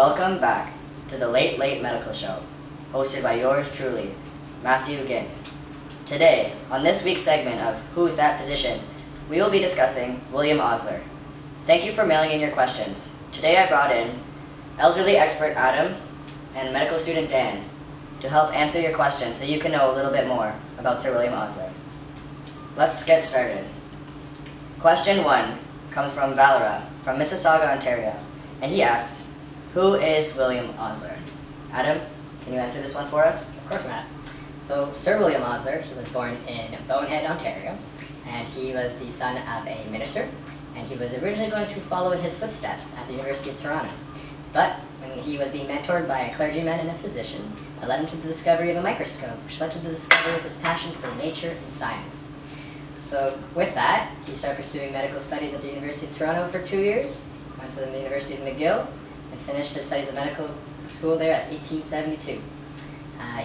Welcome back to the Late Late Medical Show, hosted by yours truly, Matthew Ginn. Today, on this week's segment of Who's That Physician, we will be discussing William Osler. Thank you for mailing in your questions. Today I brought in elderly expert Adam and medical student Dan to help answer your questions so you can know a little bit more about Sir William Osler. Let's get started. Question 1 comes from Valera from Mississauga, Ontario, and he asks, who is William Osler? Adam, can you answer this one for us? Of course, Matt. So, Sir William Osler, he was born in Bonehead, Ontario, and he was the son of a minister, and he was originally going to follow in his footsteps at the University of Toronto. But when he was being mentored by a clergyman and a physician, that led him to the discovery of a microscope, which led to the discovery of his passion for nature and science. So with that, he started pursuing medical studies at the University of Toronto for 2 years, went to the University of McGill, and finished his studies of medical school there at 1872.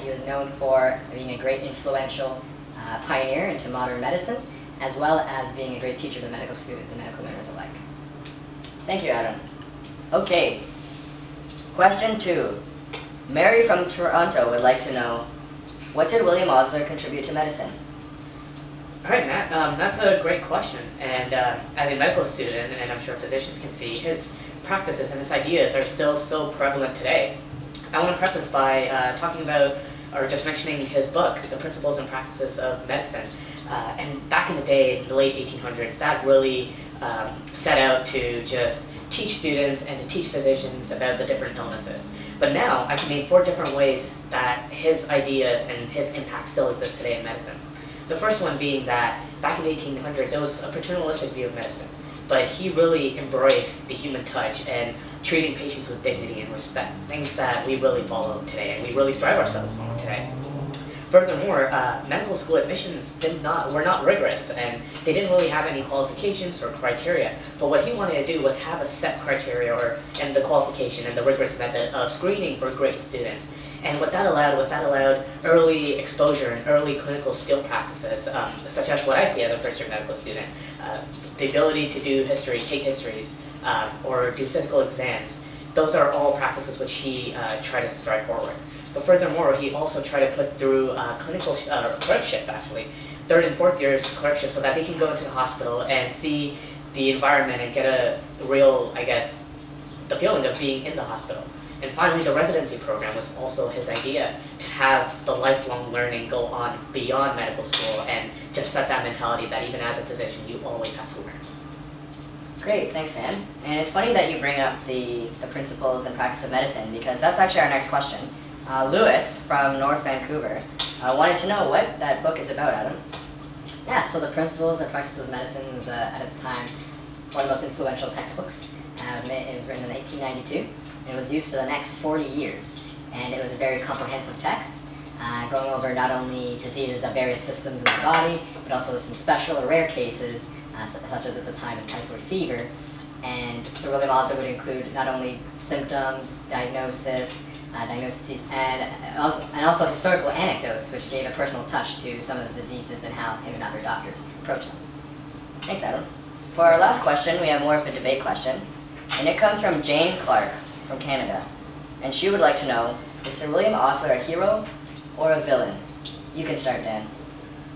He was known for being a great influential pioneer into modern medicine, as well as being a great teacher to medical students and medical learners alike. Thank you, Adam. Okay, question 2. Mary from Toronto would like to know, what did William Osler contribute to medicine? All right, Matt, that's a great question. And as a medical student, and I'm sure physicians can see, his practices and his ideas are still so prevalent today. I want to preface by talking about, or just mentioning his book, The Principles and Practices of Medicine. And back in the day, in the late 1800s, that really set out to just teach students and to teach physicians about the different illnesses. But now, I can name 4 different ways that his ideas and his impact still exist today in medicine. The first one being that back in the 1800s, it was a paternalistic view of medicine, but he really embraced the human touch and treating patients with dignity and respect, things that we really follow today and we really strive ourselves on today. Furthermore, medical school admissions were not rigorous, and they didn't really have any qualifications or criteria. But what he wanted to do was have a set criteria and the qualification and the rigorous method of screening for great students. And what that allowed was early exposure and early clinical skill practices, such as what I see as a first-year medical student. The ability to do history, take histories, or do physical exams. Those are all practices which he tried to strive forward. But furthermore, he also tried to put through clinical clerkship, actually, 3rd and 4th years clerkship, so that they can go into the hospital and see the environment and get a real, the feeling of being in the hospital. And finally, the residency program was also his idea, to have the lifelong learning go on beyond medical school and just set that mentality that even as a physician, you always have to learn. Great, thanks, Dan. And it's funny that you bring up the principles and practice of medicine, because that's actually our next question. Lewis from North Vancouver wanted to know what that book is about, Adam. Yeah, so The Principles and Practices of Medicine was, at its time, one of the most influential textbooks. It was written in 1892, and it was used for the next 40 years. And it was a very comprehensive text, going over not only diseases of various systems in the body, but also some special or rare cases, such as at the time of typhoid fever. And Sir William Osler would include not only symptoms, diagnosis, and also historical anecdotes, which gave a personal touch to some of those diseases and how him and other doctors approached them. Thanks, Adam. For our last question, we have more of a debate question, and it comes from Jane Clark from Canada. And she would like to know, is Sir William Osler a hero or a villain? You can start, Dan.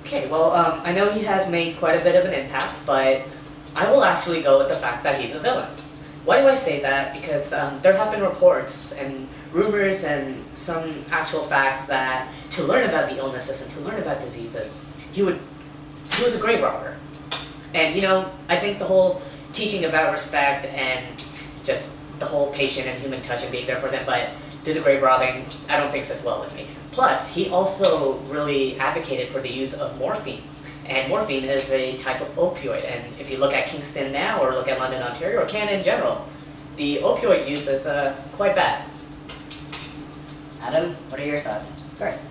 Okay, well, I know he has made quite a bit of an impact, but I will actually go with the fact that he's a villain. Why do I say that? Because there have been reports and rumors and some actual facts that to learn about the illnesses and to learn about diseases, he was a grave robber. And, I think the whole teaching about respect and just the whole patient and human touch and being there for them, but do the grave robbing, I don't think sits well with me. Plus, he also really advocated for the use of morphine. And morphine is a type of opioid, and if you look at Kingston now, or look at London, Ontario, or Canada in general, the opioid use is quite bad. Adam, what are your thoughts? Of course.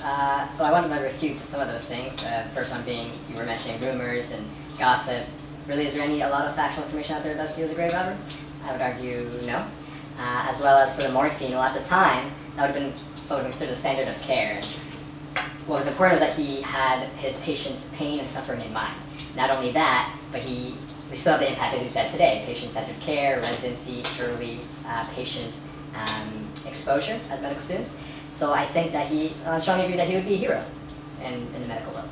So I wanted to refute some of those things. First one being, you were mentioning rumors and gossip. Really, is there a lot of factual information out there that he was a grave robber? I would argue no. As well as for the morphine, well, at the time, that would have been what would be considered a standard of care. And what was important was that he had his patient's pain and suffering in mind. Not only that, but we still have the impact, as you said today, patient-centered care, residency, early patient exposure as medical students. So I think that he strongly agree that he would be a hero in the medical world.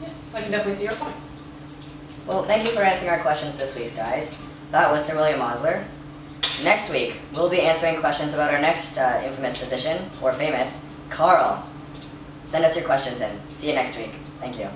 Yeah, I can definitely see your point. Well, thank you for answering our questions this week, guys. That was Sir William Osler. Next week, we'll be answering questions about our next infamous physician, or famous, Carl. Send us your questions in. See you next week. Thank you.